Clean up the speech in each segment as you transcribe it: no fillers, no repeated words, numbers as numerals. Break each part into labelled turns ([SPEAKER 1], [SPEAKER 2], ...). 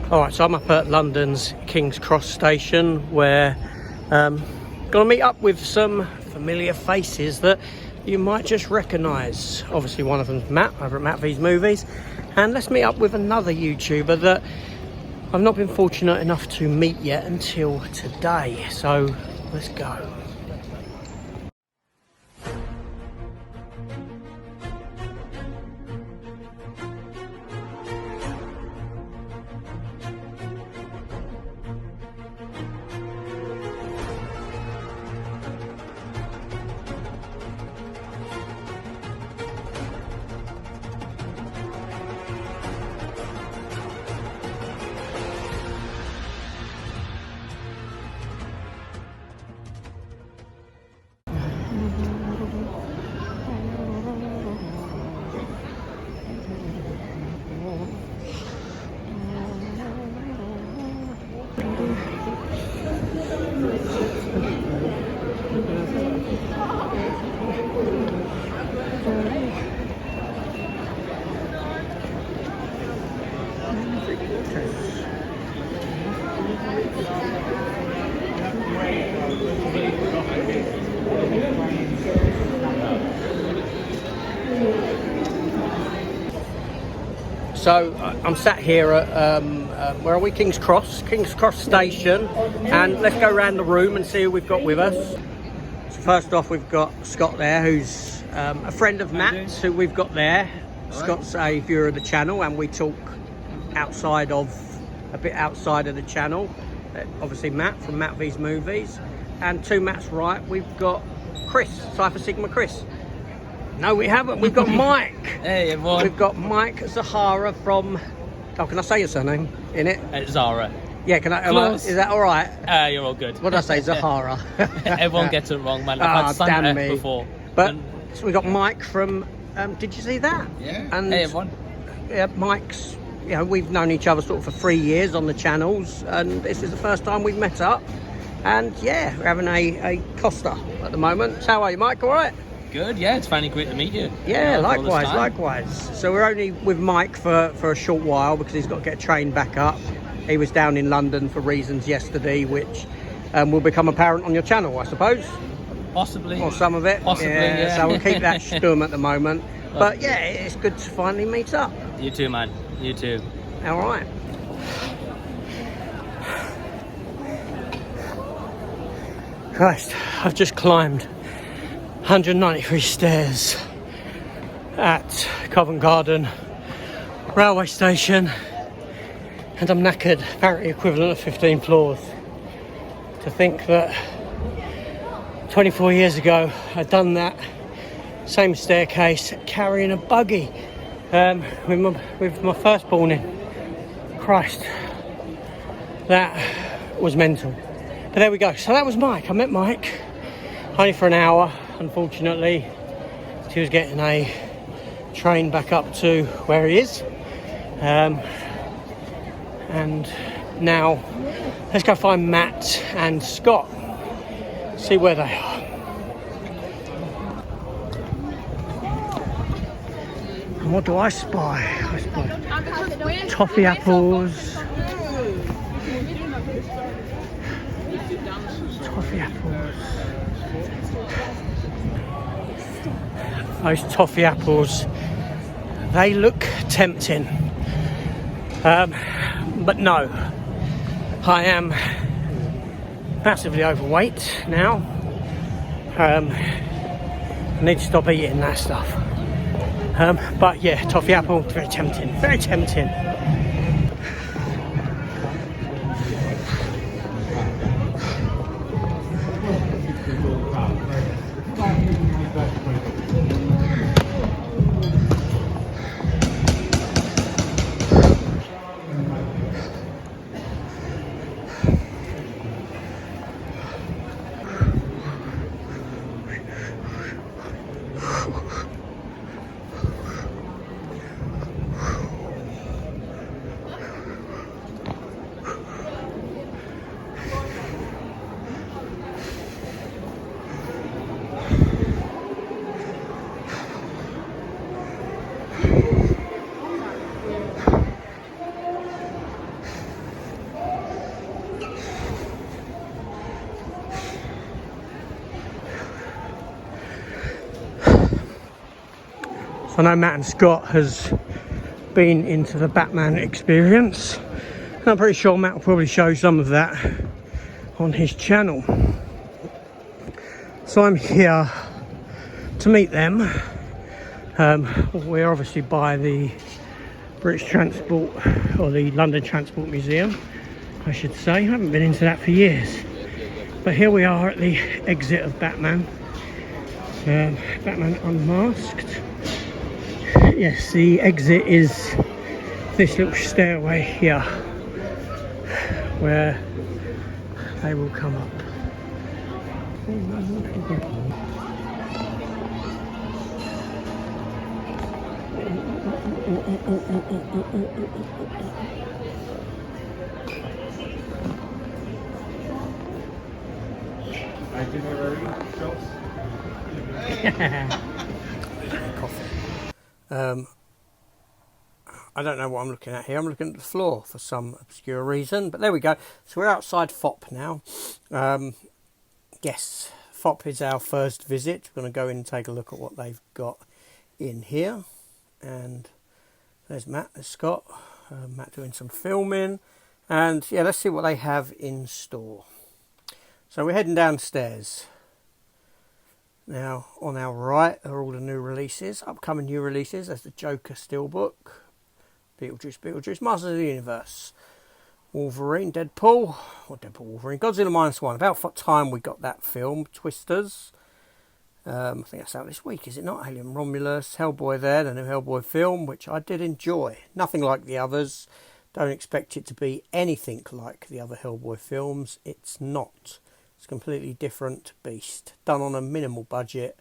[SPEAKER 1] Alright, so I'm up at London's King's Cross station where I'm going to meet up with some familiar faces that you might just recognise. Obviously one of them's Matt over at Matt V's Movies, and let's meet up with another YouTuber that I've not been fortunate enough to meet yet until today. So let's go. So I'm sat here at where are we? King's Cross station, and let's go around the room and see who we've got with us. So first off, we've got Scott there, who's a friend of Matt's, who we've got there. Scott's a viewer of the channel, and we talk a bit outside of the channel. Obviously Matt from Matt V's Movies, and to Matt's right we've got Chris, Cypher Sigma Chris. No, we haven't. We've got Mike.
[SPEAKER 2] Hey, everyone.
[SPEAKER 1] We've got Mike Zahara from... Oh, can I say your surname in it?
[SPEAKER 2] Zara.
[SPEAKER 1] Yeah, can I? Is that all right?
[SPEAKER 2] You're all good.
[SPEAKER 1] What did I say? Zahara.
[SPEAKER 2] Everyone gets it wrong, man. I've had Santa before.
[SPEAKER 1] But so we got Mike from... did you see that?
[SPEAKER 2] Yeah.
[SPEAKER 1] And,
[SPEAKER 2] hey, everyone.
[SPEAKER 1] Yeah, Mike's... You know, we've known each other sort of for 3 years on the channels, and this is the first time we've met up. And yeah, we're having a Costa at the moment. So how are you, Mike? All right?
[SPEAKER 2] Good, yeah, it's finally great to meet you.
[SPEAKER 1] Yeah, likewise. So we're only with Mike for a short while because he's got to get a train back up. He was down in London for reasons yesterday, which will become apparent on your channel, I suppose.
[SPEAKER 2] Possibly.
[SPEAKER 1] Or some of it.
[SPEAKER 2] Possibly, yeah.
[SPEAKER 1] So we'll keep that stum at the moment. But yeah, it's good to finally meet up.
[SPEAKER 2] You too, man. You too.
[SPEAKER 1] All right. Christ, I've just climbed 193 stairs at Covent Garden railway station, and I'm knackered, apparently equivalent of 15 floors. To think that 24 years ago I'd done that same staircase carrying a buggy with my firstborn in. Christ, that was mental. But there we go. So that was Mike. I met Mike only for an hour. Unfortunately, he was getting a train back up to where he is. And now let's go find Matt and Scott, see where they are. And what do I spy? I spy toffee apples. Toffee apples. Those toffee apples, they look tempting, but no, I am massively overweight now. I need to stop eating that stuff, but yeah, toffee apple, very tempting, very tempting. I know Matt and Scott has been into the Batman experience, and I'm pretty sure Matt will probably show some of that on his channel. So I'm here to meet them. We're obviously by the British Transport, or the London Transport Museum, I should say. I haven't been into that for years. But here we are at the exit of Batman. Batman Unmasked. Yes, the exit is this little stairway here, where they will come up. I don't know what I'm looking at here. I'm looking at the floor for some obscure reason, but there we go. So we're outside Fopp now. Yes, Fopp is our first visit. We're going to go in and take a look at what they've got in here. And there's Matt, there's Scott. Matt doing some filming. And yeah, let's see what they have in store. So we're heading downstairs. Now, on our right are all the new releases, upcoming new releases. There's the Joker Steelbook, Beetlejuice, Masters of the Universe, Wolverine, Deadpool, Wolverine, Godzilla -1. About time we got that film, Twisters. I think that's out this week, is it not? Alien Romulus, Hellboy there, the new Hellboy film, which I did enjoy. Nothing like the others. Don't expect it to be anything like the other Hellboy films. It's not. It's a completely different beast, done on a minimal budget,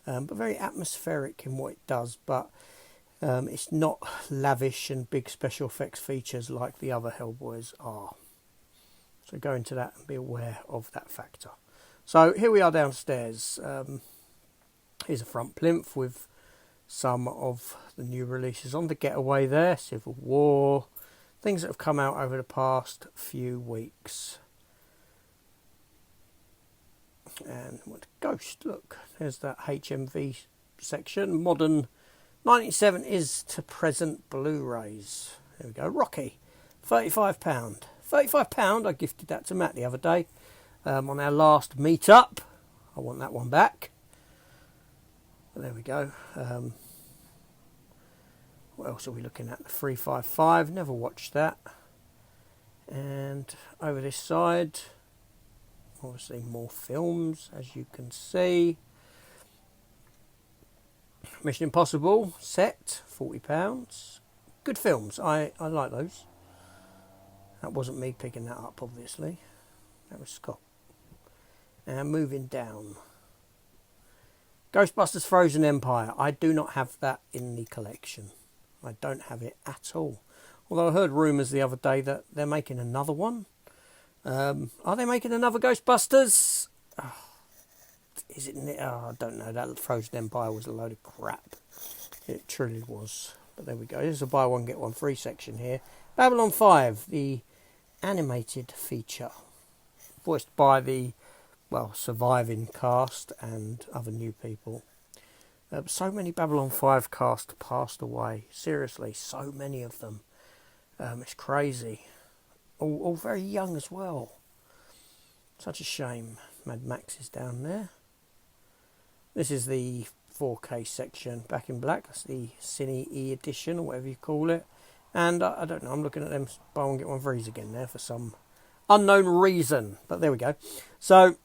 [SPEAKER 1] but very atmospheric in what it does. But it's not lavish and big special effects features like the other Hellboys are. So go into that and be aware of that factor. So here we are downstairs. Here's a front plinth with some of the new releases on the getaway there. Civil War, things that have come out over the past few weeks. And what Ghost, look, there's that HMV section. Modern 97 is to present Blu-rays. There we go. Rocky, £35. £35, I gifted that to Matt the other day on our last meetup. I want that one back. But there we go. What else are we looking at? The 355, never watched that. And over this side, obviously more films, as you can see. Mission Impossible set, £40. Good films, I like those. That wasn't me picking that up, obviously. That was Scott. And moving down. Ghostbusters Frozen Empire. I do not have that in the collection. I don't have it at all. Although I heard rumours the other day that they're making another one. Are they making another Ghostbusters? Oh, is it? Oh, I don't know. That Frozen Empire was a load of crap. It truly was. But there we go. There's a buy one get one free section here. Babylon 5, the animated feature, voiced by the surviving cast and other new people. So many Babylon 5 cast passed away. Seriously, so many of them. It's crazy. All very young as well. Such a shame. Mad Max is down there. This is the 4K section, Back in Black. That's the Cine E edition, or whatever you call it. And I don't know, I'm looking at them buy one get one freeze again there for some unknown reason. But there we go. So,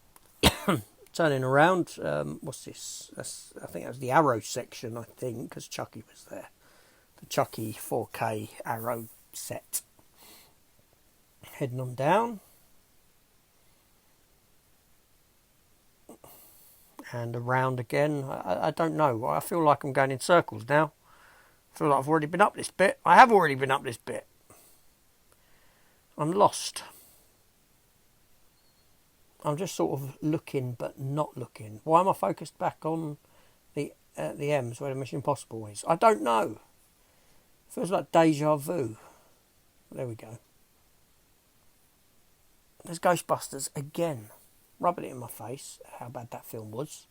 [SPEAKER 1] turning around, what's this? I think that was the Arrow section, I think, because Chucky was there. The Chucky 4K Arrow set. Heading on down. And around again. I don't know. I feel like I'm going in circles now. I feel like I've already been up this bit. I have already been up this bit. I'm lost. I'm just sort of looking but not looking. Why am I focused back on the M's where the Mission Impossible is? I don't know. Feels like deja vu. There we go. There's Ghostbusters again. Rubbing it in my face, how bad that film was.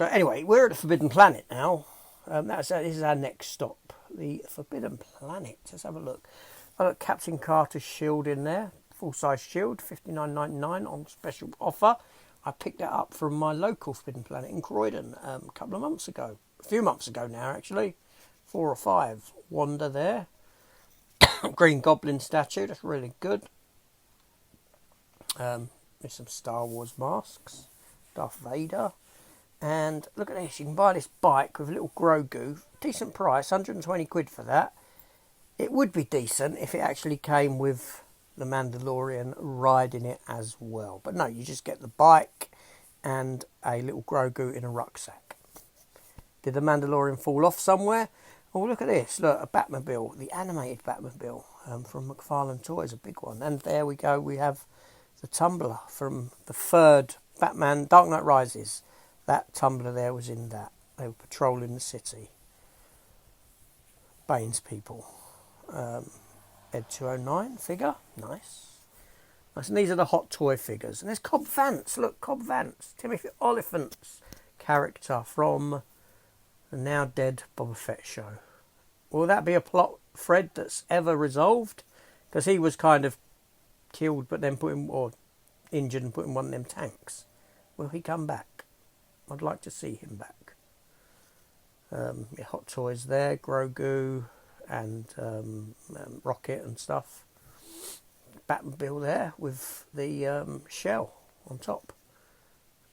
[SPEAKER 1] But anyway, we're at the Forbidden Planet now. This is our next stop, the Forbidden Planet. Let's have a look. I got Captain Carter's shield in there, full-size shield, $59.99 on special offer. I picked that up from my local Forbidden Planet in Croydon a couple of months ago. A few months ago now, actually. 4 or 5. Wanda there. Green Goblin statue, that's really good. There's some Star Wars masks. Darth Vader. And look at this, you can buy this bike with a little Grogu. Decent price, 120 quid for that. It would be decent if it actually came with the Mandalorian riding it as well. But no, you just get the bike and a little Grogu in a rucksack. Did the Mandalorian fall off somewhere? Oh, look at this. Look, a Batmobile. The animated Batmobile from McFarlane Toys, a big one. And there we go. We have the tumbler from the third Batman Dark Knight Rises. That tumbler there was in that. They were patrolling the city. Bane's people. Ed 209 figure. Nice. Nice. And these are the Hot Toy figures. And there's Cobb Vanth. Look, Cobb Vanth. Timothy Olyphant's character from the now dead Boba Fett show. Will that be a plot thread that's ever resolved? Because he was kind of killed but then put in, or injured and put in one of them tanks. Will he come back? I'd like to see him back. Yeah, Hot Toys there, Grogu and Rocket and stuff. Batmobile there with the shell on top.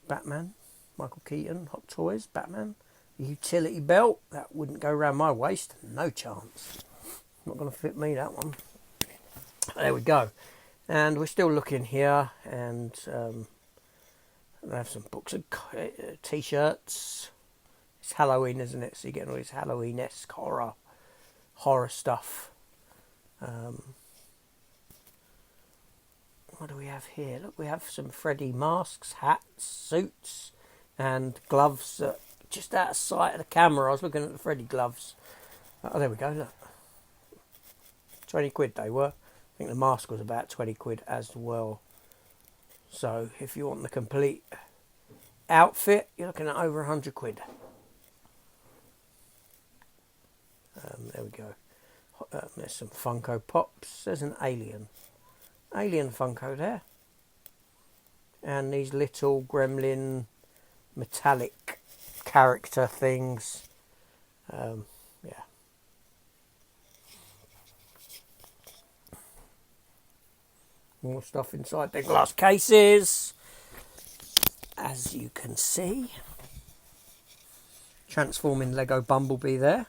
[SPEAKER 1] Batman, Michael Keaton, Hot Toys, Batman. Utility belt, that wouldn't go around my waist, no chance. Not going to fit me, that one. There we go. And we're still looking here, and I have some books and t-shirts. It's Halloween, isn't it? So you're getting all this Halloween-esque horror stuff. What do we have here? Look, we have some Freddy masks, hats, suits, and gloves that just out of sight of the camera. I was looking at the Freddy gloves. Oh, there we go, look. 20 quid they were. I think the mask was about 20 quid as well. So if you want the complete outfit, you're looking at over 100 quid. There we go. There's some Funko Pops. There's an Alien Funko there. And these little gremlin metallic character things. Yeah. More stuff inside their glass cases, as you can see. Transforming Lego Bumblebee there.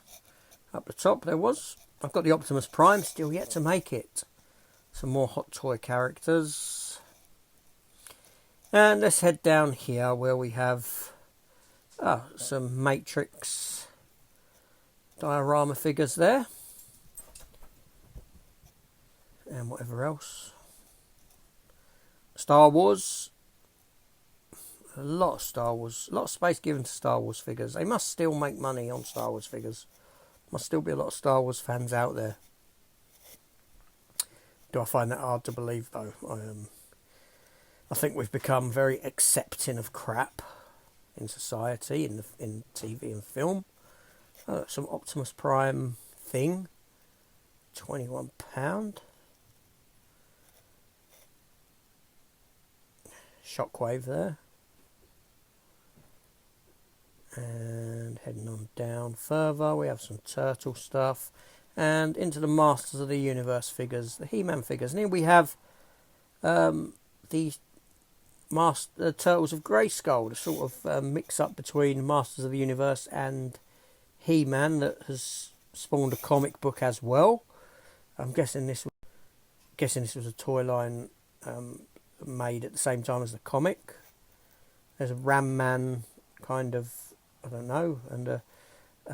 [SPEAKER 1] Up the top there was. I've got the Optimus Prime, still yet to make it. Some more Hot Toy characters. And let's head down here where we have some Matrix diorama figures there. And whatever else. Star Wars. A lot of Star Wars. A lot of space given to Star Wars figures. They must still make money on Star Wars figures. Must still be a lot of Star Wars fans out there. Do I find that hard to believe though? I think we've become very accepting of crap in society, in TV and film. Some Optimus Prime thing. £21. Shockwave there. And heading on down further, we have some Turtle stuff. And into the Masters of the Universe figures, the He-Man figures. And here we have the Turtles of Grayskull, the sort of mix-up between Masters of the Universe and He-Man that has spawned a comic book as well. I'm guessing this was a toy line made at the same time as the comic. There's a Ram Man kind of, I don't know, and a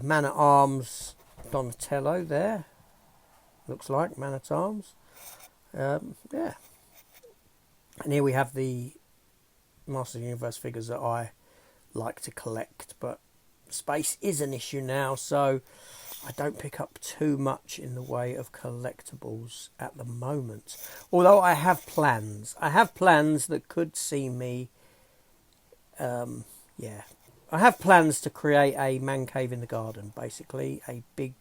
[SPEAKER 1] Man-at-Arms Donatello there. Looks like Man-at-Arms. Yeah. And here we have the Masters of the Universe figures that I like to collect, but space is an issue now, so I don't pick up too much in the way of collectibles at the moment. Although I have plans. I have plans that could see me, I have plans to create a man cave in the garden, basically a big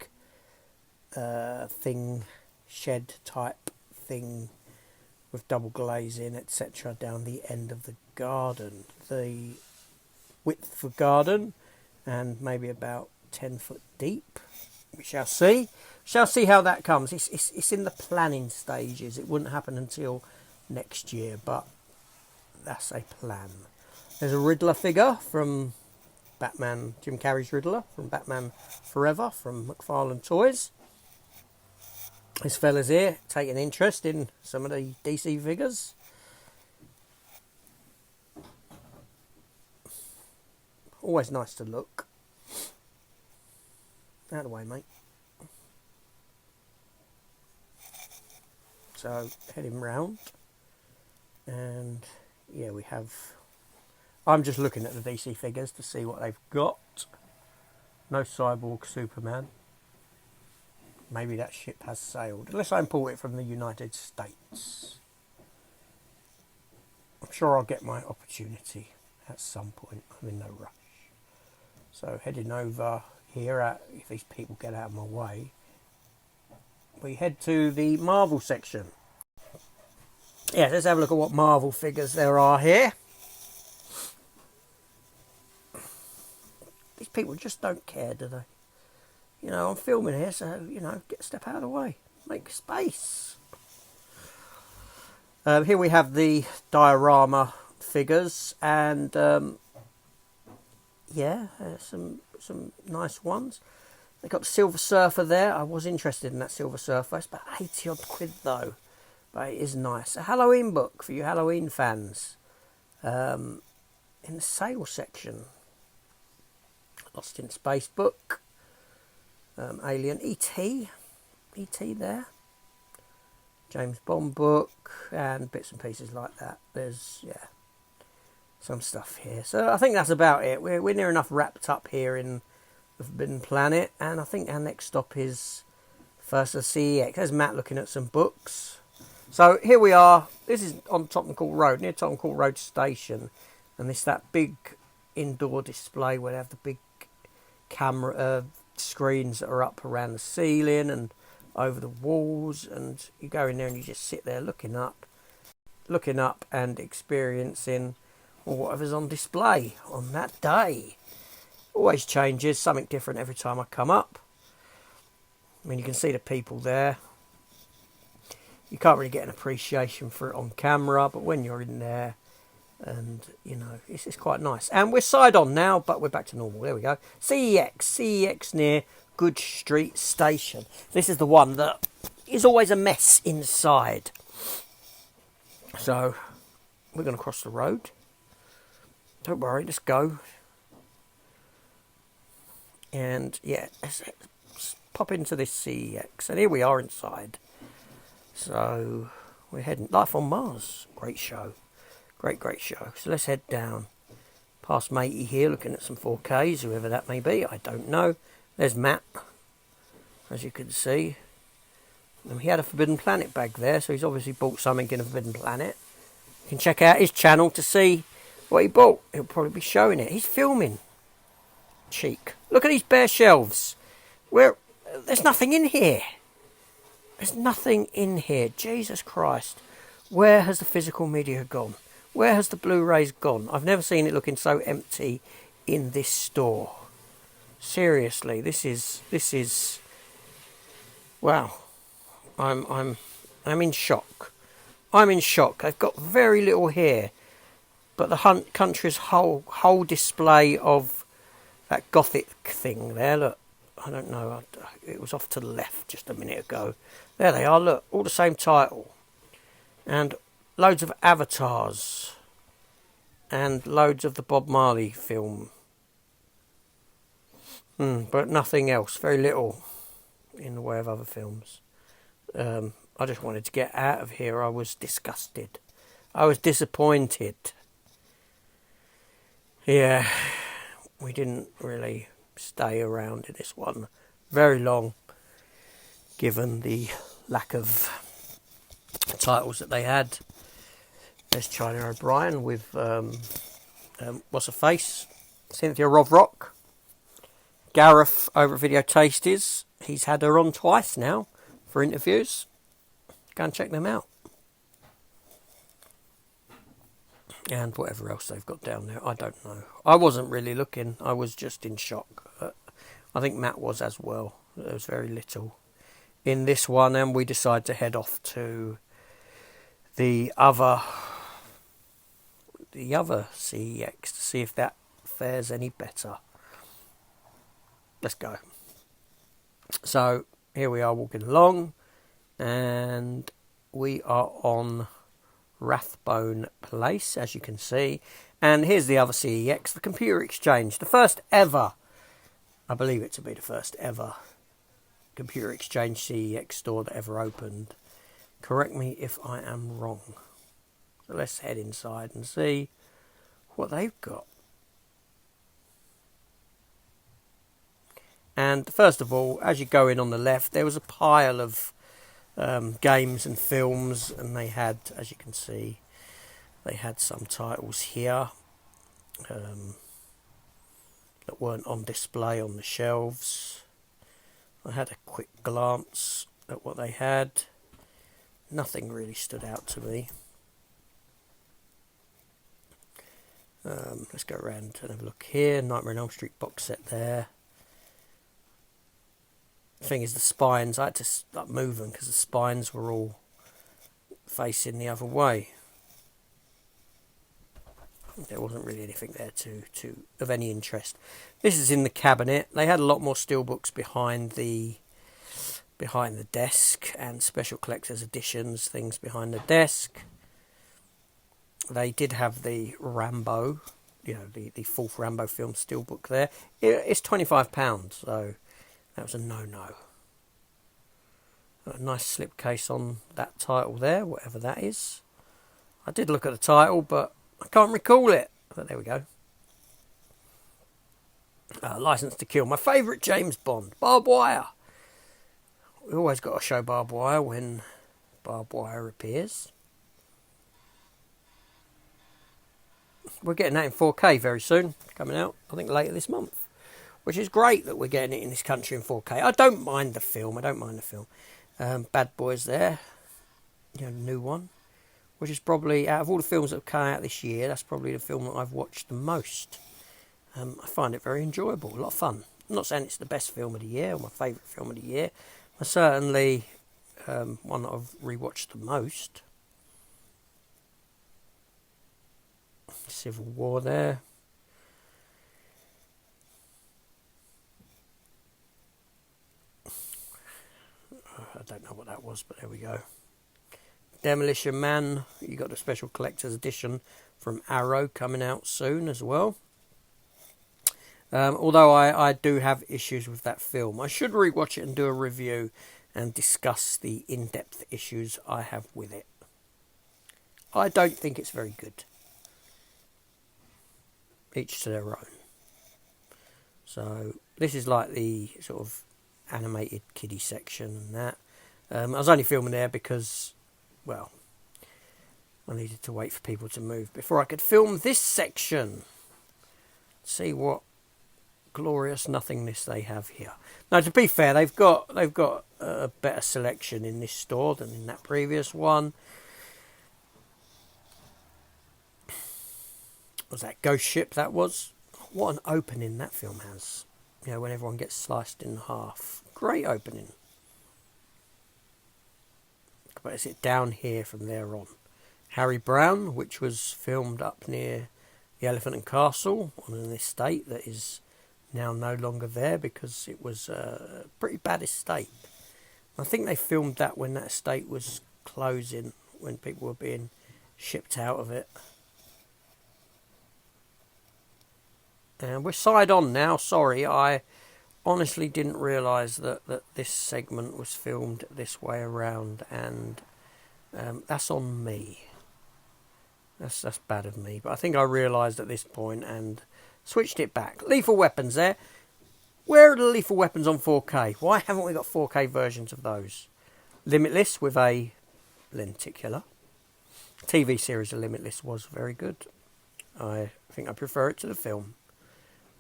[SPEAKER 1] thing, shed type thing with double glazing, etc. down the end of the garden. The width for garden and maybe about 10 foot deep. We shall see. Shall see how that comes. It's in the planning stages. It wouldn't happen until next year, but that's a plan. There's a Riddler figure from Batman, Jim Carrey's Riddler from Batman Forever from McFarlane Toys. This fella's here taking interest in some of the DC figures. Always nice to look. Out of the way, mate. So, head him round. And, yeah, we have... I'm just looking at the DC figures to see what they've got. No Cyborg Superman. Maybe that ship has sailed. Unless I import it from the United States. I'm sure I'll get my opportunity at some point. I'm in no rush. So, heading over here, if these people get out of my way, we head to the Marvel section. Yeah, let's have a look at what Marvel figures there are here. These people just don't care, do they? You know, I'm filming here, so, you know, step out of the way. Make space. Here we have the diorama figures, and yeah, some nice ones. They've got the Silver Surfer there. I was interested in that Silver Surfer. It's about 80 odd quid though. But it is nice. A Halloween book for you Halloween fans. In the sale section. Lost in Space book. Alien E.T. E.T. there. James Bond book. And bits and pieces like that. There's, yeah, some stuff here. So I think that's about it. We're near enough wrapped up here in the Forbidden Planet. And I think our next stop is first the CEX. There's Matt looking at some books. So here we are. This is on Tottenham Court Road, near Tottenham Court Road Station. And it's that big indoor display where they have the big camera screens that are up around the ceiling and over the walls. And you go in there and you just sit there looking up and experiencing whatever's on display on that day. Always changes, something different every time I come up. I mean, you can see the people there. You can't really get an appreciation for it on camera, but when you're in there, and, you know, it's quite nice. And we're side on now, but we're back to normal. There we go. CEX near Good Street Station. This is the one that is always a mess inside. So, we're going to cross the road. Don't worry, let's go. And, yeah, let's pop into this CEX. And here we are inside. So, we're heading... Life on Mars. Great show. Great show. So, let's head down. Past matey here, looking at some 4Ks, whoever that may be. I don't know. There's Matt, as you can see. And he had a Forbidden Planet bag there, so he's obviously bought something in a Forbidden Planet. You can check out his channel to see what he bought. He'll probably be showing it. He's filming. Cheek. Look at these bare shelves. There's nothing in here. There's nothing in here. Jesus Christ. Where has the physical media gone? Where has the Blu-rays gone? I've never seen it looking so empty in this store. Seriously, this is wow. I'm in shock. I'm in shock. They've got very little here, but the country's whole display of that gothic thing there. Look, I don't know. It was off to the left just a minute ago. There they are. Look, all the same title, and loads of avatars, and loads of the Bob Marley film. But nothing else. Very little in the way of other films. I just wanted to get out of here. I was disgusted. I was disappointed. Yeah, we didn't really stay around in this one very long, given the lack of titles that they had. There's China O'Brien with what's her face Cynthia Rovrock. Gareth over at Video Tasties. He's had her on twice now for interviews. Go and check them out. And whatever else they've got down there, I don't know. I wasn't really looking. I was just in shock. I think Matt was as well. There was very little in this one, and we decided to head off to the other CEX to see if that fares any better. Let's go. So here we are walking along, and we are on Rathbone Place, as you can see. And here's the other CEX, the Computer Exchange, the first ever, I believe it to be the first ever Computer Exchange CEX store that ever opened. Correct me if I am wrong. So let's head inside and see what they've got. And first of all, as you go in on the left, there was a pile of games and films, and they had, as you can see, they had some titles here that weren't on display on the shelves. I had a quick glance at what they had. Nothing really stood out to me. Let's go around and have a look here. Nightmare on Elm Street box set there. The thing is, the spines, I had to start moving because the spines were all facing the other way. There wasn't really anything there to of any interest. This is in the cabinet. They had a lot more steelbooks behind the desk, and special collector's editions, things behind the desk. They did have the Rambo, the fourth Rambo film steelbook there. It's £25, so that was a no-no. A nice slipcase on that title there, whatever that is. I did look at the title, but I can't recall it. But there we go. License to Kill. My favourite James Bond. Barbed Wire. We always got to show Barbed Wire when Barbed Wire appears. We're getting that in 4K very soon. Coming out, I think, later this month. Which is great that we're getting it in this country in 4K. I don't mind the film. Bad Boys there. New one. Which is probably, out of all the films that have come out this year, that's probably the film that I've watched the most. I find it very enjoyable. A lot of fun. I'm not saying it's the best film of the year or my favourite film of the year. But certainly one that I've rewatched the most. Civil War there. I don't know what that was, but there we go. Demolition Man. You got the special collector's edition from Arrow coming out soon as well. Although I do have issues with that film. I should rewatch it and do a review and discuss the in-depth issues I have with it. I don't think it's very good. Each to their own. So this is like the sort of animated kiddie section and that. I was only filming there because, well, I needed to wait for people to move before I could film this section. See what glorious nothingness they have here. Now, to be fair, they've got a better selection in this store than in that previous one. Was that Ghost Ship? That was. What an opening that film has. When everyone gets sliced in half. Great opening. But is it down here from there on? Harry Brown, which was filmed up near the Elephant and Castle on an estate that is now no longer there because it was a pretty bad estate. I think they filmed that when that estate was closing, when people were being shipped out of it. And we're side on now. Sorry, I honestly didn't realise that this segment was filmed this way around, and that's on me. That's bad of me. But I think I realised at this point and switched it back. Lethal Weapons there. Where are the Lethal Weapons on 4K? Why haven't we got 4K versions of those? Limitless with a lenticular. TV series of Limitless was very good. I think I prefer it to the film.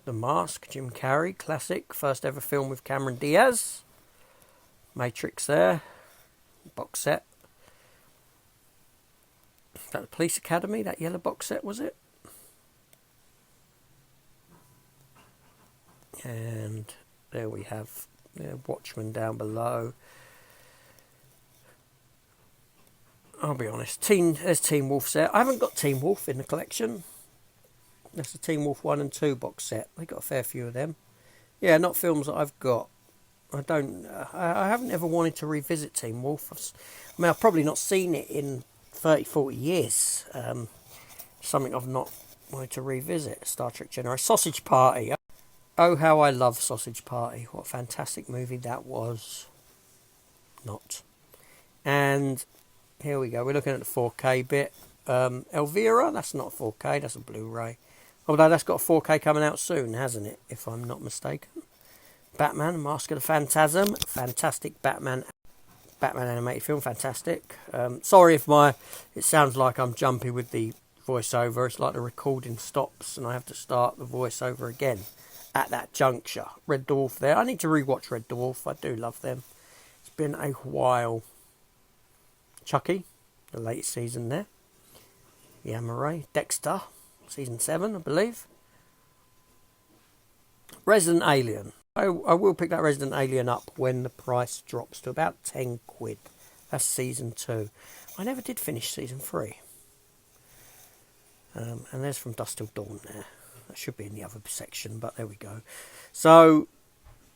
[SPEAKER 1] The Mask, Jim Carrey, classic, first ever film with Cameron Diaz. Matrix there, box set. Is that the Police Academy, that yellow box set, was it? And there we have Watchmen down below. I'll be honest, there's Teen Wolf set. I haven't got Teen Wolf in the collection. That's the Teen Wolf 1 and 2 box set. They got a fair few of them. Yeah, not films that I've got. I haven't ever wanted to revisit Teen Wolf. I've probably not seen it in 30, 40 years. Something I've not wanted to revisit. Star Trek Generation. Sausage Party. Oh, how I love Sausage Party. What a fantastic movie that was. Not. And here we go. We're looking at the 4K bit. Elvira, that's not 4K, that's a Blu-ray. Although that's got a 4K coming out soon, hasn't it? If I'm not mistaken. Batman, Mask of the Phantasm. Fantastic Batman animated film. Fantastic. Sorry if it sounds like I'm jumpy with the voiceover. It's like the recording stops and I have to start the voiceover again at that juncture. Red Dwarf there. I need to rewatch Red Dwarf. I do love them. It's been a while. Chucky, the latest season there. Yamaray, Dexter, season 7, I believe. Resident Alien. I will pick that Resident Alien up when the price drops to about 10 quid. That's season 2. I never did finish season 3. And there's From Dusk Till Dawn there. That should be in the other section, but there we go. So,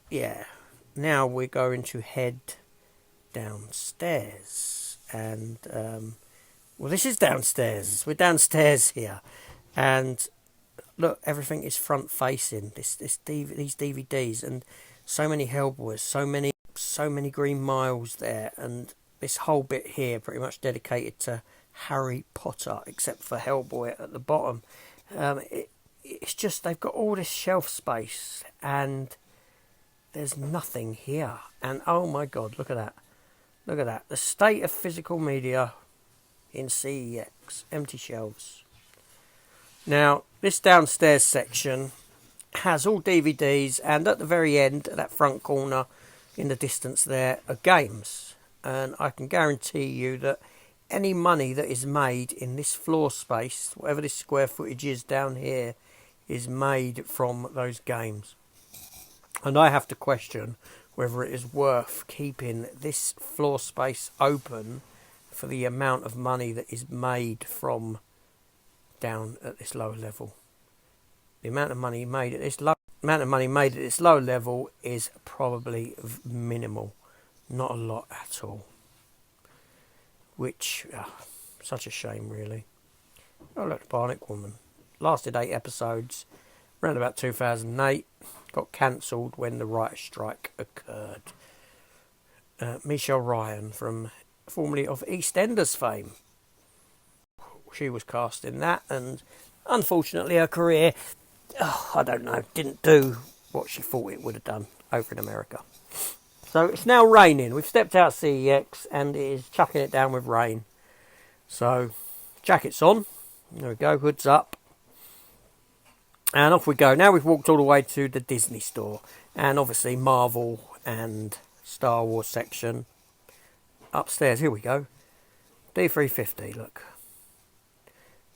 [SPEAKER 1] yeah. Now we're going to head downstairs. And, well, this is downstairs. We're downstairs here. And, look, everything is front-facing. These DVDs. And so many Hellboys. So many Green Miles there. And this whole bit here pretty much dedicated to Harry Potter, except for Hellboy at the bottom. It's just, they've got all this shelf space. And there's nothing here. And, oh, my God, look at that. Look at that. The state of physical media in CEX. Empty shelves. Now, this downstairs section has all DVDs, and at the very end, at that front corner in the distance there, are games. And I can guarantee you that any money that is made in this floor space, whatever this square footage is down here, is made from those games. And I have to question whether it is worth keeping this floor space open for the amount of money that is made from down at this lower level. The amount of money made at this lower level is probably minimal, not a lot at all. Which, such a shame, really. Oh, look, Bionic Woman lasted 8 episodes, around about 2008. Got cancelled when the writer's strike occurred. Michelle Ryan, formerly of EastEnders fame. She was cast in that, and unfortunately her career, I don't know, didn't do what she thought it would have done over in America. So it's now raining. We've stepped out CEX and it is chucking it down with rain. So, jackets on. There we go, hoods up. And off we go. Now we've walked all the way to the Disney store. And obviously Marvel and Star Wars section. Upstairs, here we go. D350, look.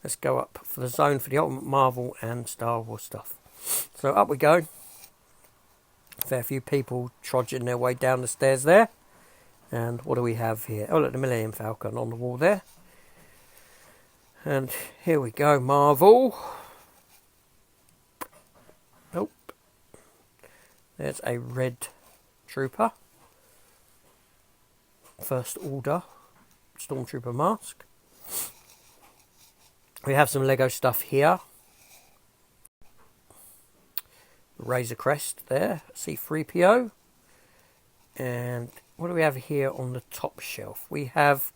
[SPEAKER 1] Let's go up for the zone for the ultimate Marvel and Star Wars stuff. So up we go. Fair few people trudging their way down the stairs there. And what do we have here? Oh, look, the Millennium Falcon on the wall there. And here we go, Marvel. Nope. There's a Red Trooper. First Order Stormtrooper mask. We have some Lego stuff here. Razor Crest there, C-3PO. And what do we have here on the top shelf? We have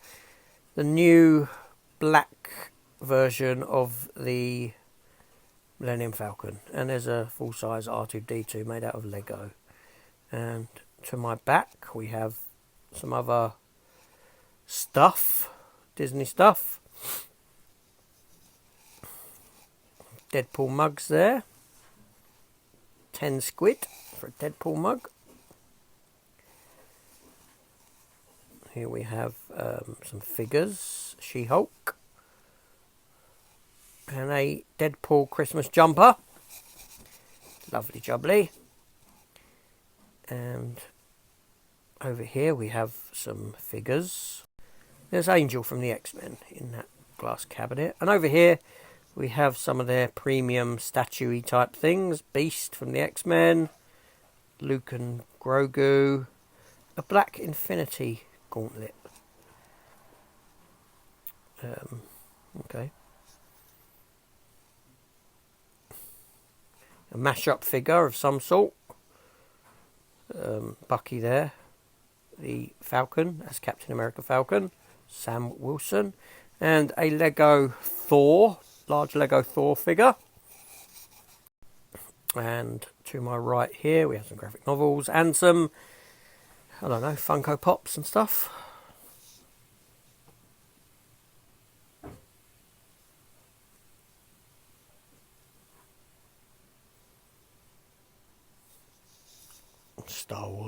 [SPEAKER 1] the new black version of the Millennium Falcon. And there's a full-size R2-D2 made out of Lego. And to my back we have some other stuff, Disney stuff. Deadpool mugs there. 10 squid for a Deadpool mug. Here we have some figures, She-Hulk, and a Deadpool Christmas jumper. Lovely jubbly. And over here we have some figures. There's Angel from the X-Men in that glass cabinet. And over here we have some of their premium statue-y type things. Beast from the X-Men, Luke and Grogu, a Black Infinity Gauntlet. Okay. A mash-up figure of some sort. Bucky there. The Falcon, that's Captain America Falcon. Sam Wilson. And a Lego Thor, large Lego Thor figure. And to my right here we have some graphic novels and some, I don't know, Funko Pops and stuff.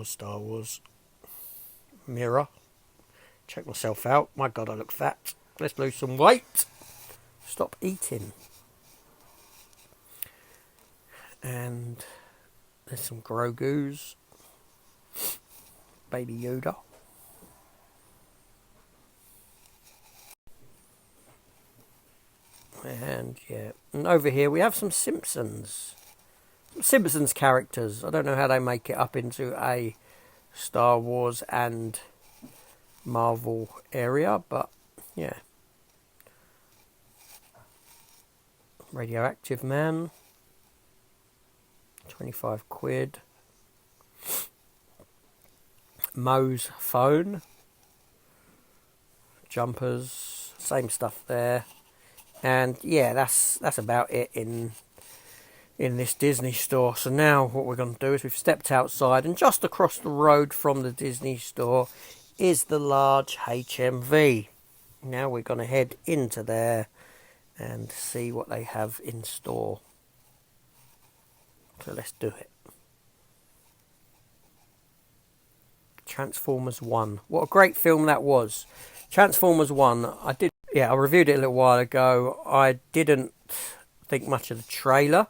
[SPEAKER 1] Star Wars. Mirror. Check myself out. My God, I look fat. Let's lose some weight. Stop eating. And there's some Grogu's. Baby Yoda. And yeah, and over here we have some Simpsons characters. I don't know how they make it up into a Star Wars and Marvel area, but yeah. Radioactive Man, 25 quid. Moe's phone, jumpers, same stuff there. And yeah, that's about it in this Disney store. So now what we're going to do is we've stepped outside, and just across the road from the Disney store is the large HMV. Now we're going to head into there and see what they have in store. So let's do it. Transformers 1. What a great film that was. Transformers 1. I reviewed it a little while ago. I didn't think much of the trailer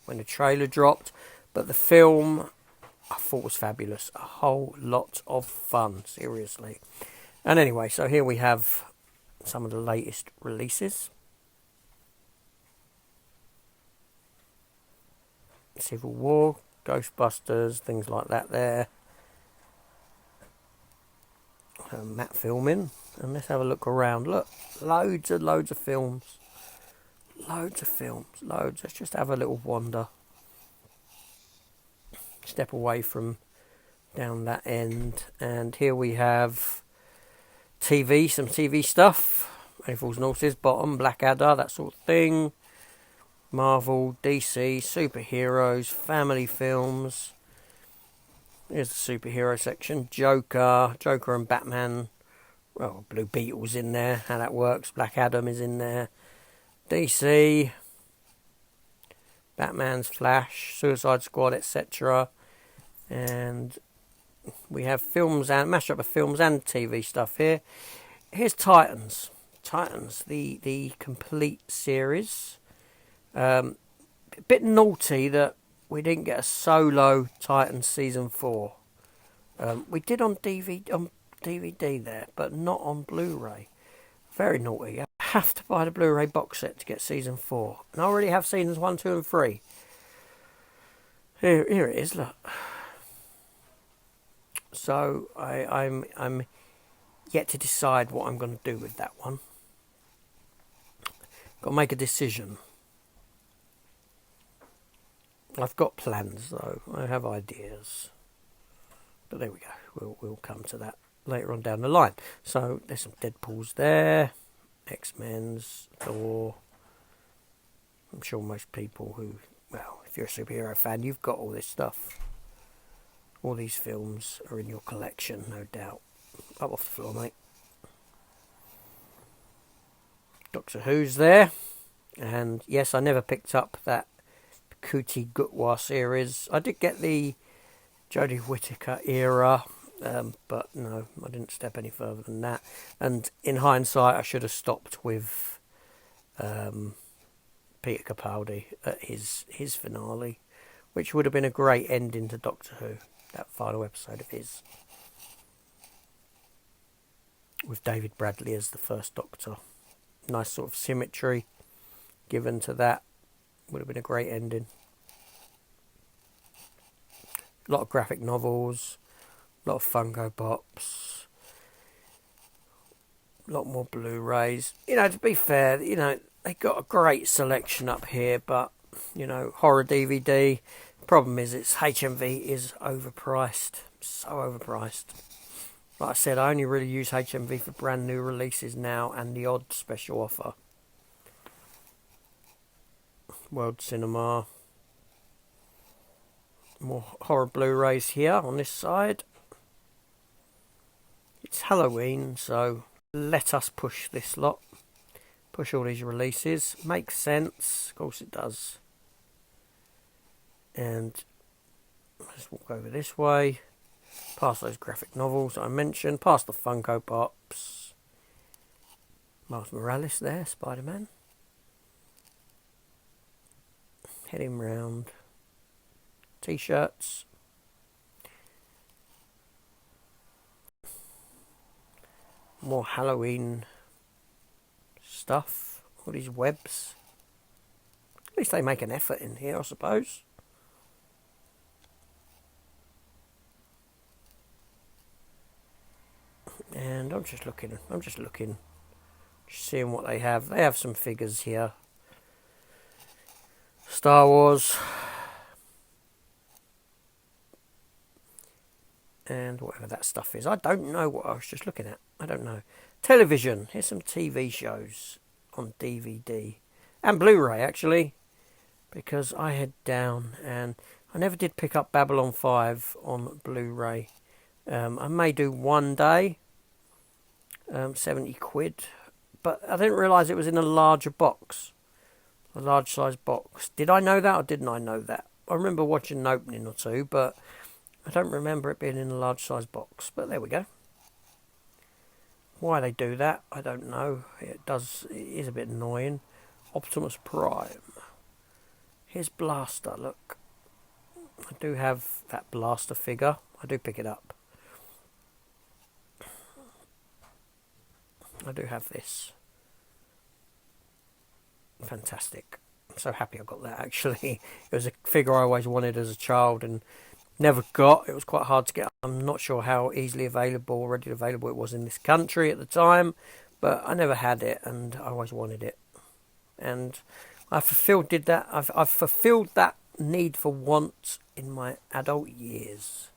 [SPEAKER 1] when the trailer dropped, but the film I thought was fabulous. A whole lot of fun, seriously. And anyway, so here we have some of the latest releases. Civil War, Ghostbusters, things like that there. Matt filming, and let's have a look around. Look, loads of films. Let's just have a little wander. Step away from down that end, and here we have some TV stuff. Aprils and Horses, Bottom, Blackadder, that sort of thing. Marvel, DC, superheroes, family films. Here's the superhero section. Joker and Batman. Well, Blue Beetle's in there, how that works. Black Adam is in there. DC. Batman's Flash, Suicide Squad, etc. And we have films and mashup of films and TV stuff here. Here's Titans, the complete series. A bit naughty that we didn't get a solo Titans season 4. We did on DVD there, but not on Blu-ray. Very naughty. I have to buy the Blu-ray box set to get season 4, and I already have seasons 1, 2, and 3. Here it is. Look. So I'm yet to decide what I'm going to do with that one. Got to make a decision. I've got plans though. I have ideas. But there we go. We'll come to that later on down the line. So there's some Deadpools there. X-Men's, Thor. I'm sure most people who, well, if you're a superhero fan, you've got all this stuff. All these films are in your collection, no doubt. Up off the floor, mate. Doctor Who's there. And yes, I never picked up that Kuti Gutwa series. I did get the Jodie Whittaker era, but no, I didn't step any further than that. And in hindsight, I should have stopped with Peter Capaldi at his finale, which would have been a great ending to Doctor Who, that final episode of his, with David Bradley as the first Doctor. Nice sort of symmetry given to that. Would have been a great ending. A lot of graphic novels, a lot of Funko Pops, a lot more Blu-rays. To be fair, they got a great selection up here, but, horror DVD. Problem is, its HMV is overpriced. So overpriced. Like I said, I only really use HMV for brand new releases now and the odd special offer. World Cinema. More horror Blu-rays here on this side. It's Halloween, so let us push this lot. Push all these releases. Makes sense. Of course it does. And let's walk over this way. Past those graphic novels that I mentioned. Past the Funko Pops. Miles Morales there, Spider-Man. Heading round. T-shirts. More Halloween stuff. All these webs. At least they make an effort in here, I suppose. And I'm just looking. Just seeing what they have. They have some figures here. Star Wars. And whatever that stuff is. I don't know what I was just looking at. I don't know. Television. Here's some TV shows on DVD. And Blu-ray, actually. Because I head down and I never did pick up Babylon 5 on Blu-ray. I may do one day. 70 quid. But I didn't realise it was in a larger box. A large size box. Did I know that or didn't I know that? I remember watching an opening or two, but I don't remember it being in a large size box. But there we go. Why they do that, I don't know. It is a bit annoying. Optimus Prime. Here's Blaster, look. I do have that Blaster figure. I do pick it up. I do have this. Fantastic. I'm so happy I got that, actually. It was a figure I always wanted as a child and never got. It was quite hard to get. I'm not sure how easily available or readily available it was in this country at the time, but I never had it and I always wanted it. And I've fulfilled that need for want in my adult years.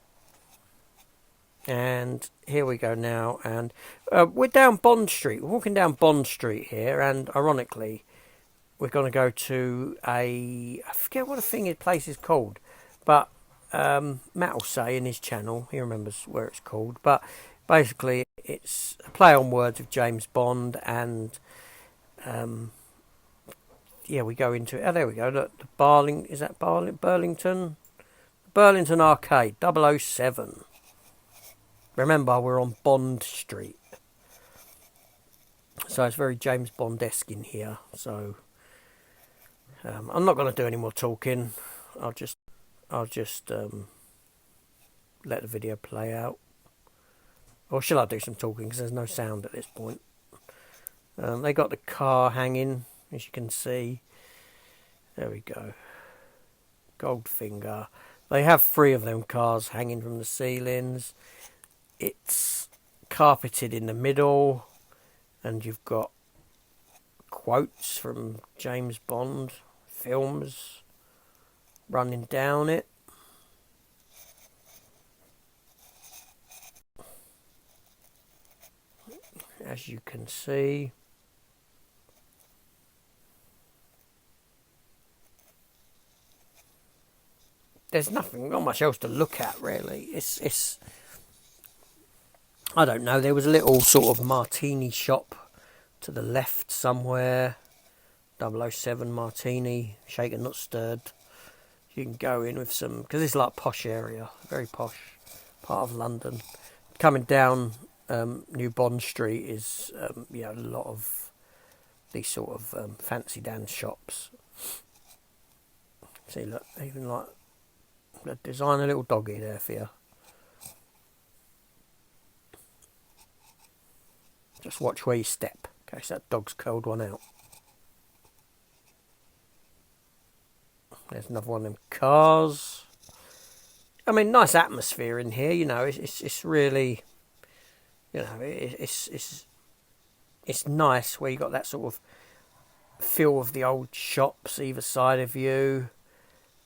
[SPEAKER 1] And here we go now, and we're down Bond Street. We're walking down Bond Street here, and ironically, we're going to go to I forget what the place is called, but Matt will say in his channel, he remembers where it's called, but basically it's a play on words with James Bond, and we go into it. Oh, there we go. Look, Burlington Arcade 007. Remember, we're on Bond Street, so it's very James Bond-esque in here. So I'm not going to do any more talking. I'll just let the video play out. Or shall I do some talking, because there's no sound at this point. They got the car hanging, as you can see. There we go. Goldfinger. They have 3 of them cars hanging from the ceilings. It's carpeted in the middle, and you've got quotes from James Bond films running down it. As you can see, there's not much else to look at, really. It's I don't know, there was a little sort of martini shop to the left somewhere. 007 martini, shaken not stirred. You can go in with some, because it's like a posh area, very posh part of London. Coming down New Bond Street is a lot of these sort of fancy dance shops. See, look, even like they design a little doggy there for you. Just watch where you step, in case that dog's curled one out. There's another one of them cars. I mean, nice atmosphere in here. You know, it's really, you know, it's nice where you got that sort of feel of the old shops either side of you,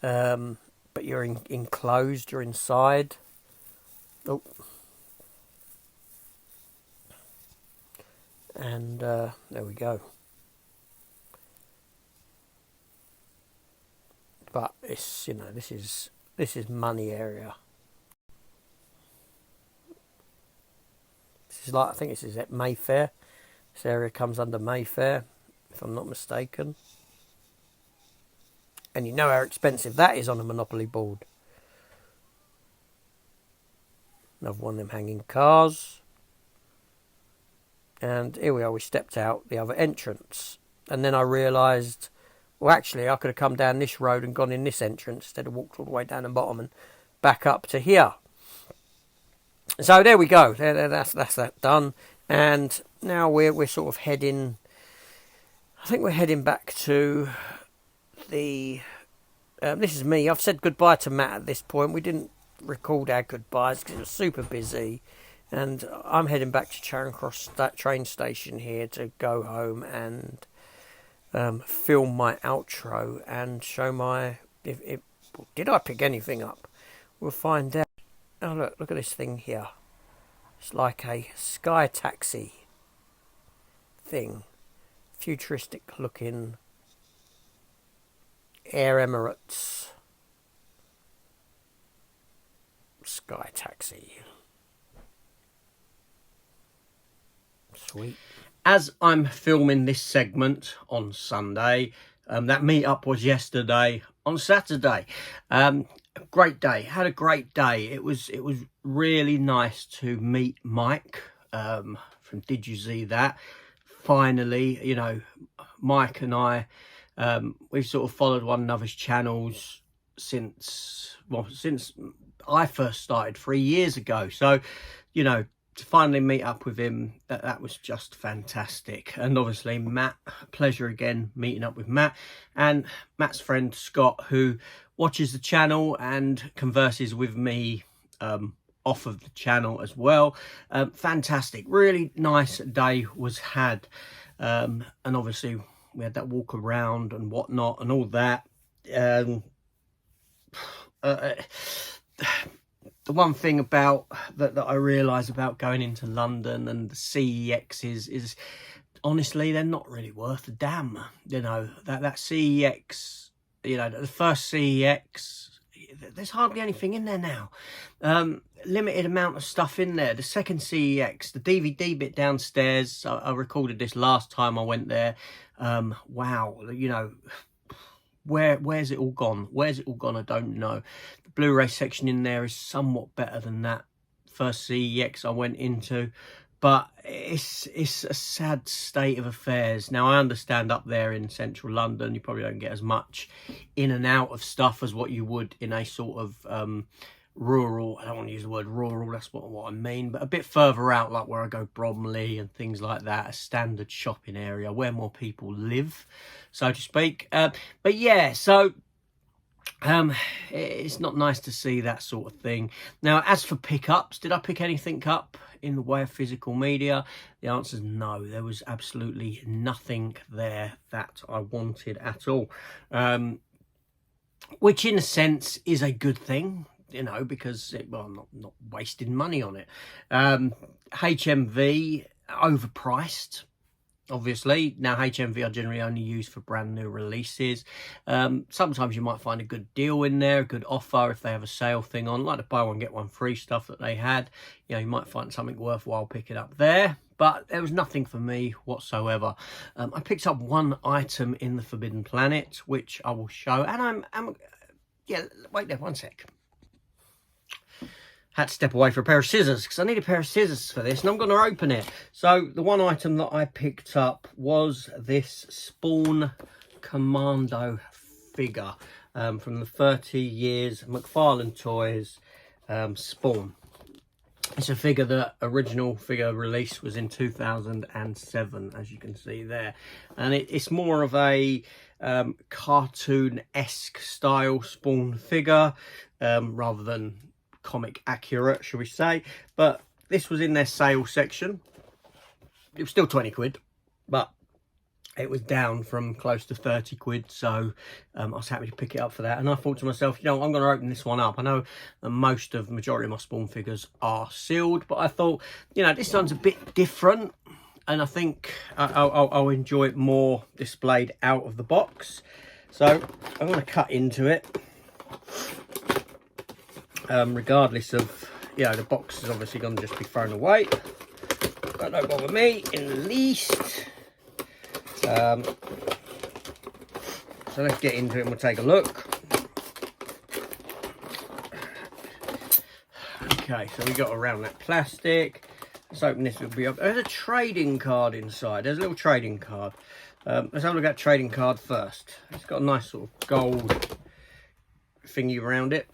[SPEAKER 1] but you're enclosed. You're inside. Oh, and there we go. But it's, you know, this is money area. This is like, I think this is at Mayfair. This area comes under Mayfair, if I'm not mistaken. And you know how expensive that is on a Monopoly board. Another one of them hanging cars. And here we are, we stepped out the other entrance. And then I realised, well, actually, I could have come down this road and gone in this entrance instead of walked all the way down the bottom and back up to here. So there we go. That's that done. And now we're sort of heading. I think we're heading back to the. This is me. I've said goodbye to Matt at this point. We didn't record our goodbyes because it was super busy, and I'm heading back to Charing Cross train station here to go home and film my outro and show my. Did I pick anything up? We'll find out. Oh look at this thing here. It's like a sky taxi thing. Futuristic looking Air Emirates sky taxi. Sweet. As I'm filming this segment on Sunday, that meetup was yesterday on Saturday. Great day. Had a great day. It was really nice to meet Mike from Did You See That? Finally, you know, Mike and I, we've sort of followed one another's channels since I first started 3 years ago. So, you know, to finally meet up with him, that was just fantastic. And obviously Matt, pleasure again meeting up with Matt and Matt's friend Scott, who watches the channel and converses with me off of the channel as well. Fantastic, really nice day was had. And obviously we had that walk around and whatnot and all that. The one thing about that I realise about going into London and the CEXs is honestly they're not really worth a damn. You know, that CEX, you know, the first CEX, there's hardly anything in there now. Limited amount of stuff in there. The second CEX, the DVD bit downstairs, I recorded this last time I went there. Wow, you know, where's it all gone? Where's it all gone? I don't know. The Blu-ray section in there is somewhat better than that first CEX I went into, but it's a sad state of affairs. Now I understand up there in central London you probably don't get as much in and out of stuff as what you would in a sort of rural, I don't want to use the word rural, that's what I mean, but a bit further out, like where I go, Bromley and things like that, a standard shopping area where more people live, so to speak. But yeah, so it's not nice to see that sort of thing. Now, as for pickups, did I pick anything up in the way of physical media? The answer is no. There was absolutely nothing there that I wanted at all, which in a sense is a good thing, you know, because I'm not wasting money on it. HMV overpriced, obviously. Now HMV are generally only used for brand new releases. Sometimes you might find a good deal in there, a good offer if they have a sale thing on, like the buy one get one free stuff that they had. You know, you might find something worthwhile picking up there, but there was nothing for me whatsoever. I picked up one item in the Forbidden Planet, which I will show, and I'm yeah, wait there, one sec. Had to step away for a pair of scissors because I need a pair of scissors for this, and I'm going to open it. So the one item that I picked up was this Spawn Commando figure from the 30 Years McFarlane Toys Spawn. It's a figure that original figure release was in 2007, as you can see there, and it's more of a cartoon-esque style Spawn figure rather than comic accurate, shall we say. But this was in their sale section. It was still 20 quid, but it was down from close to 30 quid, so I was happy to pick it up for that. And I thought to myself, you know, I'm going to open this one up. I know that majority of my Spawn figures are sealed, but I thought, you know, this one's a bit different, and I think I'll enjoy it more displayed out of the box. So I'm going to cut into it. Regardless of, you know, the box is obviously going to just be thrown away. That don't bother me in the least. So let's get into it and we'll take a look. Okay, so we got around that plastic. Let's open this. Will be up. There's a trading card inside. There's a little trading card. Let's have a look at trading card first. It's got a nice sort of gold thingy around it.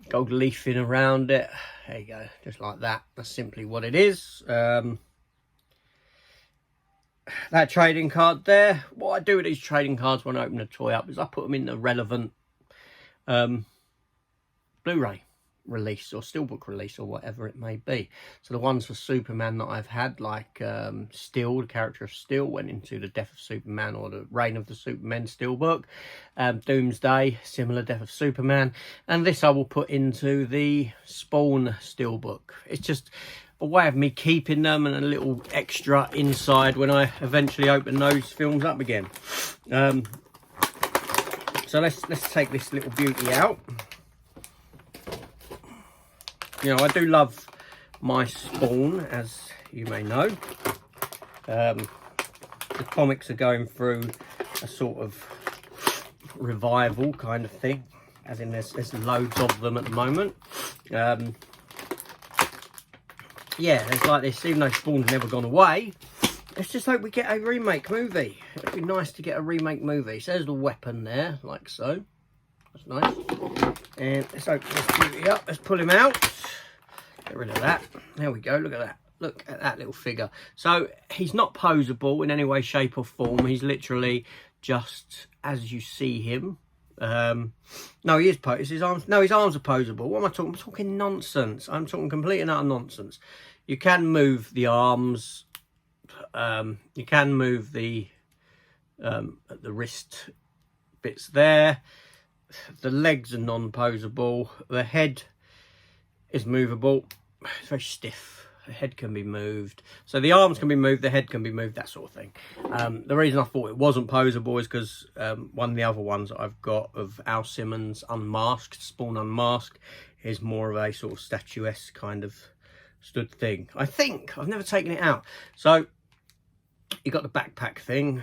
[SPEAKER 1] Gold leafing around it. There you go, just like that. That's simply what it is. That trading card there. What I do with these trading cards when I open a toy up is I put them in the relevant Blu-ray release or steelbook release or whatever it may be. So the ones for Superman that I've had, like Steel, the character of Steel, went into the Death of Superman or the Reign of the Superman steelbook. Doomsday, similar, Death of Superman, and this I will put into the Spawn steelbook. It's just a way of me keeping them and a little extra inside when I eventually open those films up again. So let's take this little beauty out. You know, I do love my Spawn, as you may know. The comics are going through a sort of revival kind of thing, as in there's loads of them at the moment. Yeah, it's like this, even though Spawn's never gone away, let's just hope we get a remake movie. It'd be nice to get a remake movie. So there's the weapon there, like so. That's nice. And let's open this beauty up. Let's pull him out. Get rid of that. There we go. Look at that. Look at that little figure. So he's not posable in any way, shape or form. He's literally just as you see him. No, he is posable. His arms. No, his arms are posable. What am I talking? I'm talking nonsense. I'm talking complete and utter nonsense. You can move the arms. You can move the wrist bits there. The legs are non-posable. The head is movable. It's very stiff. The head can be moved. So the arms can be moved, the head can be moved, that sort of thing. The reason I thought it wasn't posable is because one of the other ones that I've got of Al Simmons Unmasked, Spawn Unmasked, is more of a sort of statuesque kind of stood thing. I think. I've never taken it out. So you got the backpack thing,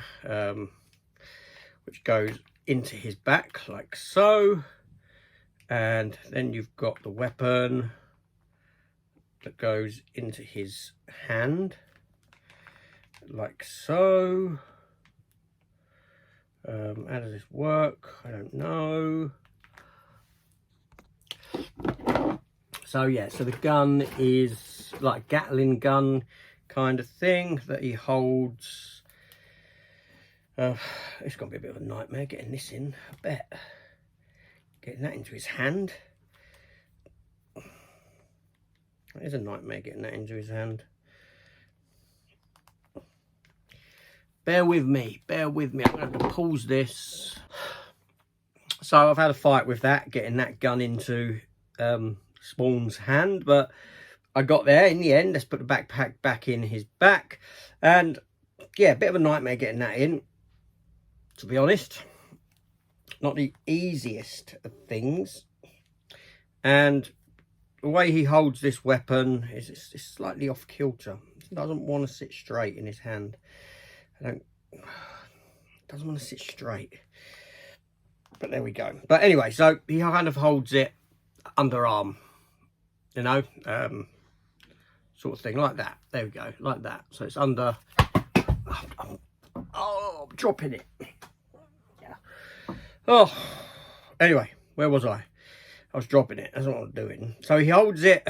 [SPEAKER 1] which goes into his back like so, and then you've got the weapon that goes into his hand like so. How does this work? I don't know. So yeah, so the gun is like a Gatling gun kind of thing that he holds. It's going to be a bit of a nightmare getting this in, I bet. Getting that into his hand. It is a nightmare getting that into his hand. Bear with me, bear with me. I'm going to have to pause this. So I've had a fight with that, getting that gun into Spawn's hand, but I got there in the end. Let's put the backpack back in his back. And yeah, a bit of a nightmare getting that in, to be honest. Not the easiest of things. And the way he holds this weapon is it's slightly off kilter. He doesn't want to sit straight in his hand. Doesn't want to sit straight. But there we go. But anyway, so he kind of holds it underarm, you know, sort of thing, like that. There we go, like that. So it's under. Oh, I'm dropping it. Yeah. Oh, anyway, where was I? I was dropping it. That's what I was doing. So he holds it.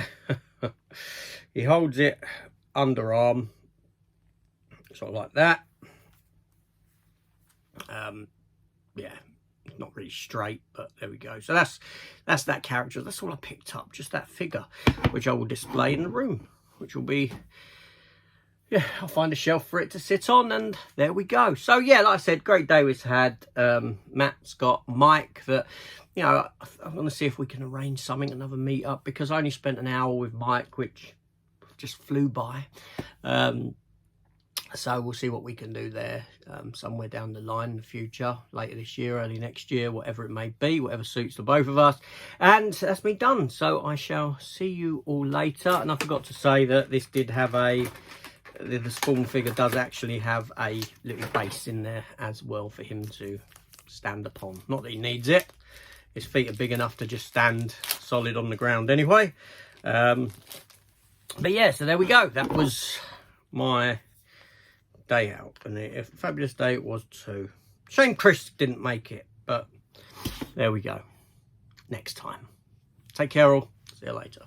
[SPEAKER 1] He holds it underarm, sort of like that. Yeah, not really straight, but there we go. So that's that character. That's all I picked up, just that figure, which I will display in the room, which will be, yeah, I'll find a shelf for it to sit on, and there we go. So yeah, like I said, great day we've had. Matt's got Mike that, you know, I'm going to see if we can arrange something, another meetup, because I only spent an hour with Mike, which just flew by. So we'll see what we can do there somewhere down the line in the future, later this year, early next year, whatever it may be, whatever suits the both of us. And that's me done. So I shall see you all later. And I forgot to say that this did have the Spawn figure does actually have a little base in there as well for him to stand upon. Not that he needs it. His feet are big enough to just stand solid on the ground anyway. But yeah, so there we go. That was my day out, and a fabulous day it was too. Shame Chris didn't make it, but there we go. Next time. Take care all. See you later.